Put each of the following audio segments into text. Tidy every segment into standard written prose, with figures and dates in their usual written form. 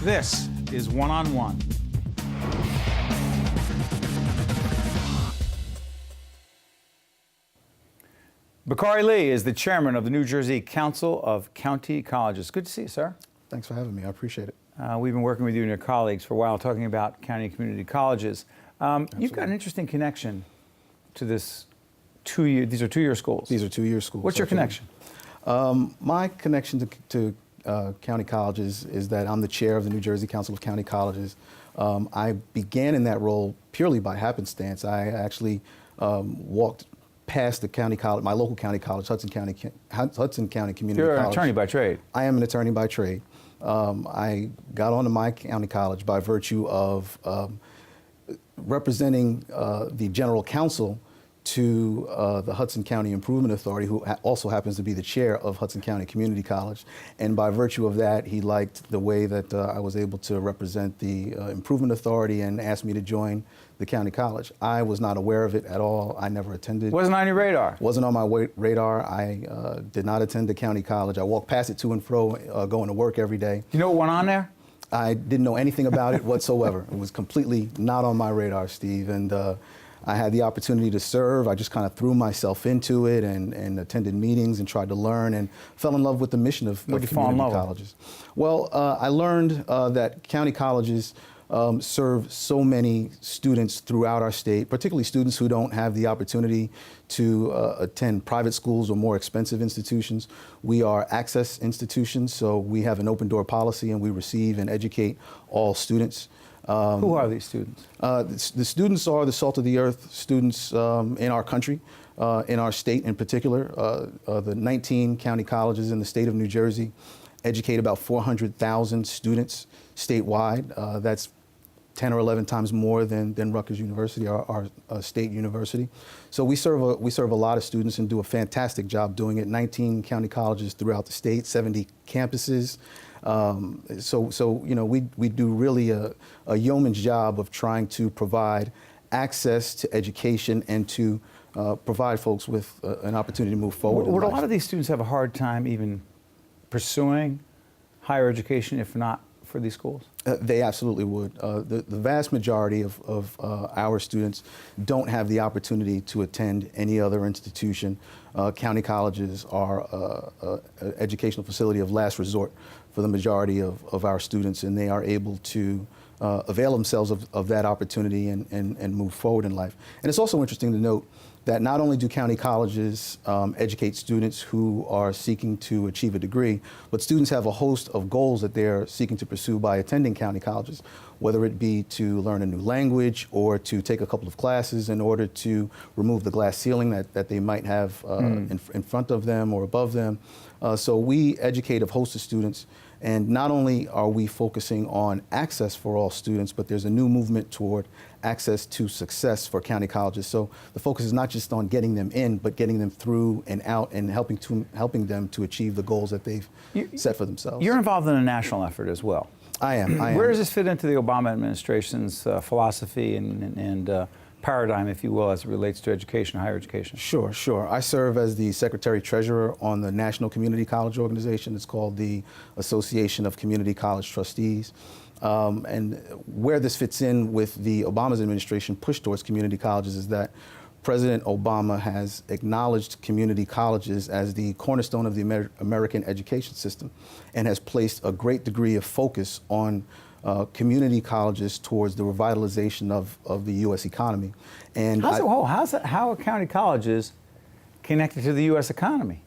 This is One on One. Bakari Lee is the chairman of the New Jersey Council of County Colleges. Good to see you, sir. Thanks for having me. I appreciate it. We've been working with you and your colleagues for a while talking about county and community colleges. You've got an interesting connection to this these are two-year schools. These are two-year schools. What's your connection? My connection to county colleges is that I'm the chair of the New Jersey Council of County Colleges. I began in that role purely by happenstance. I actually walked past the county college, my local county college, Hudson County Community You're College. an attorney by trade. I am an attorney by trade. I got onto my county college by virtue of representing the general counsel to the Hudson County Improvement Authority, who also happens to be the chair of Hudson County Community College. And by virtue of that, he liked the way that I was able to represent the Improvement Authority and asked me to join the county college. I was not aware of it at all. I never attended. Wasn't on your radar? Wasn't on my radar. I did not attend the county college. I walked past it to and fro, going to work every day. You know what went on there? I didn't know anything about it whatsoever. It was completely not on my radar, Steve. And I had the opportunity to serve. I just kind of threw myself into it and attended meetings and tried to learn and fell in love with the mission of community colleges. Well, I learned that county colleges serve so many students throughout our state, particularly students who don't have the opportunity to attend private schools or more expensive institutions. We are access institutions, so we have an open door policy and we receive and educate all students. Who are these students? The students are the salt of the earth students in our country, in our state in particular. The 19 county colleges in the state of New Jersey educate about 400,000 students statewide. That's 10 or 11 times more than Rutgers University, our state university. So we serve a lot of students and do a fantastic job doing it. 19 county colleges throughout the state, 70 campuses. So you know, we do really a yeoman's job of trying to provide access to education and to provide folks with an opportunity to move forward. Would a lot of these students have a hard time even pursuing higher education if not for these schools? They absolutely would. The vast majority of our students don't have the opportunity to attend any other institution. County colleges are an educational facility of last resort for the majority of our students, and they are able to avail themselves of that opportunity and move forward in life. And it's also interesting to note that not only do county colleges educate students who are seeking to achieve a degree, but students have a host of goals that they're seeking to pursue by attending county colleges, whether it be to learn a new language or to take a couple of classes in order to remove the glass ceiling that they might have in front of them or above them. So we educate a host of students. And not only are we focusing on access for all students, but there's a new movement toward access to success for county colleges. So the focus is not just on getting them in, but getting them through and out and helping them to achieve the goals that they've set for themselves. You're involved in a national effort as well. I am. Where does this fit into the Obama administration's philosophy and paradigm, if you will, as it relates to education, higher education? Sure. I serve as the Secretary-Treasurer on the National Community College Organization. It's called the Association of Community College Trustees. And where this fits in with the Obama's administration push towards community colleges is that President Obama has acknowledged community colleges as the cornerstone of the American education system and has placed a great degree of focus on community colleges towards the revitalization of the U.S. economy. And how are county colleges connected to the U.S. economy?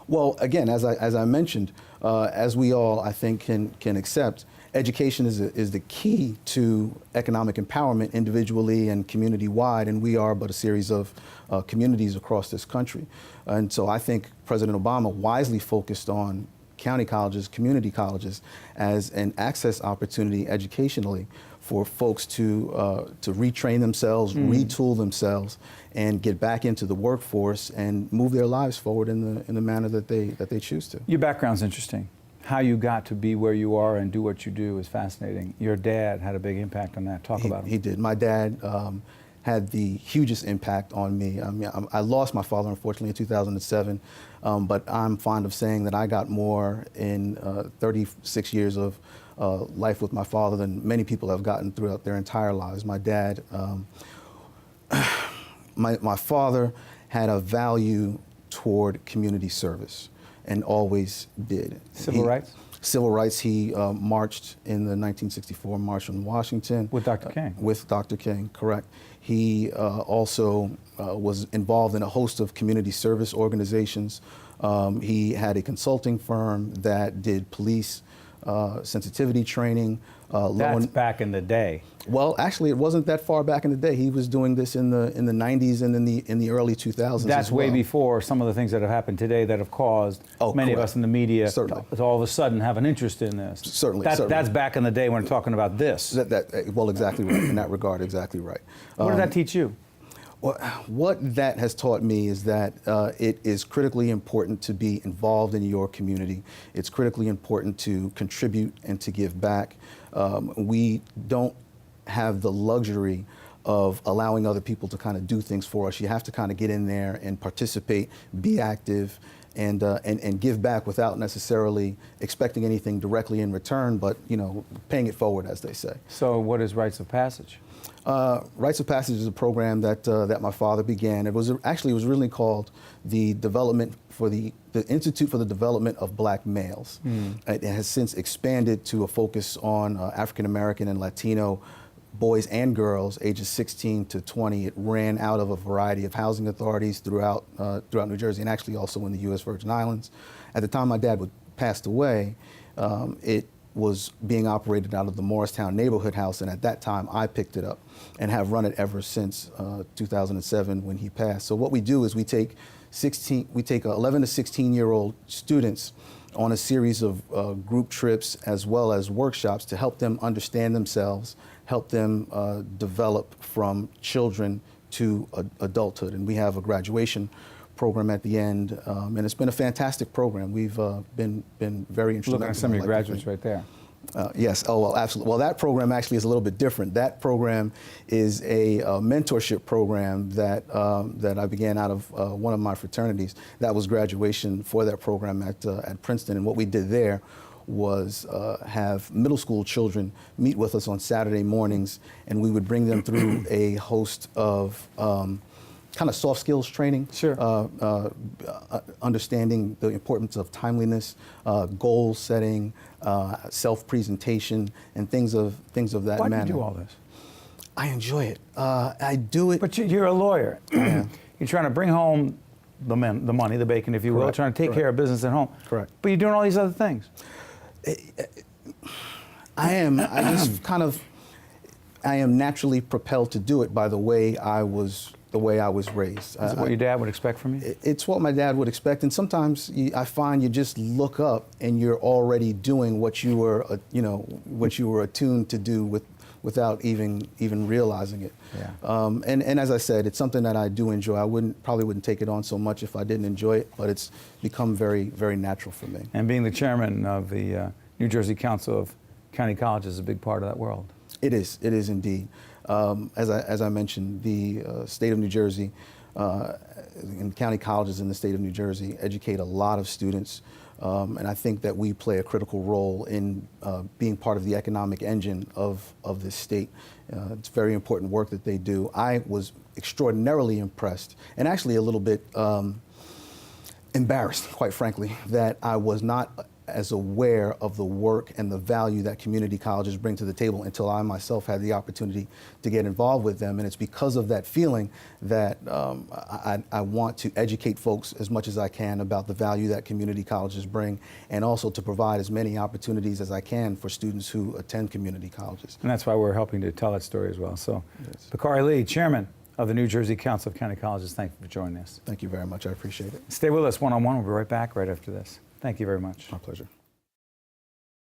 Well, again, as I mentioned, as we all, I think, can accept, education is the key to economic empowerment individually and community-wide, and we are but a series of communities across this country. And so I think President Obama wisely focused on county colleges, community colleges, as an access opportunity educationally for folks to retrain themselves, retool themselves, and get back into the workforce and move their lives forward in the manner that they choose to. Your background's interesting. How you got to be where you are and do what you do is fascinating. Your dad had a big impact on that. Talk about him. He did. My dad had the hugest impact on me. I mean, I lost my father, unfortunately, in 2007, but I'm fond of saying that I got more in 36 years of life with my father than many people have gotten throughout their entire lives. My dad, my father had a value toward community service and always did. Civil rights? Civil rights. He marched in the 1964 March on Washington. With Dr. King? With Dr. King, correct. He also was involved in a host of community service organizations. He had a consulting firm that did police sensitivity training. That's back in the day. Well, actually, it wasn't that far back in the day. He was doing this in the 90s and in the early 2000s. That's as well. way before some of the things that have happened today that have caused many of us in the media Certainly. to all of a sudden have an interest in this. Certainly. That's back in the day when we're talking about this. Well, exactly right. In that regard, exactly right. What did that teach you? Well, what that has taught me is that it is critically important to be involved in your community. It's critically important to contribute and to give back. We don't have the luxury of allowing other people to kind of do things for us. You have to kind of get in there and participate, be active, and give back without necessarily expecting anything directly in return, but paying it forward, as they say. So what is Rites of Passage? Rites of Passage is a program that my father began. It was originally called the Institute for the Development of Black Males. It has since expanded to a focus on African American and Latino boys and girls ages 16 to 20. It ran out of a variety of housing authorities throughout New Jersey and actually also in the U.S. Virgin Islands. At the time my dad passed away, it was being operated out of the Morristown Neighborhood House, and at that time I picked it up and have run it ever since 2007 when he passed. So what we do is we take 11 to 16-year-old students on a series of group trips as well as workshops to help them understand themselves, help them develop from children to adulthood. And we have a graduation program at the end, and it's been a fantastic program. We've been very instrumental. Looking at some of your graduates right there. Yes. Oh, well, absolutely. Well, that program actually is a little bit different. That program is a mentorship program that I began out of one of my fraternities. That was graduation for that program at Princeton, and what we did there was have middle school children meet with us on Saturday mornings, and we would bring them through a host of kind of soft skills training, sure. Understanding the importance of timeliness, goal setting, self-presentation, and things of that Why manner. do you do all this? I enjoy it. I do it. But you're a lawyer. You're trying to bring home the money, the bacon, if you will, Correct. trying to take care of business at home. Correct. But you're doing all these other things. I am naturally propelled to do it by the way I was raised. Is it what your dad would expect from you? It's what my dad would expect, and sometimes I find you just look up and you're already doing what you were attuned to do without even realizing it. Yeah. And as I said, it's something that I do enjoy. I probably wouldn't take it on so much if I didn't enjoy it, but it's become very, very natural for me. And being the chairman of the New Jersey Council of County Colleges is a big part of that world. It is indeed. As I mentioned, the state of New Jersey and county colleges in the state of New Jersey educate a lot of students, and I think that we play a critical role in being part of the economic engine of this state. It's very important work that they do. I was extraordinarily impressed and actually a little bit embarrassed, quite frankly, that I was not as aware of the work and the value that community colleges bring to the table until I myself had the opportunity to get involved with them. And it's because of that feeling that I want to educate folks as much as I can about the value that community colleges bring, and also to provide as many opportunities as I can for students who attend community colleges. And that's why we're helping to tell that story as well. So, yes. Bakari Lee, Chairman of the New Jersey Council of County Colleges, thank you for joining us. Thank you very much. I appreciate it. Stay with us one-on-one. We'll be right back right after this. Thank you very much. My pleasure.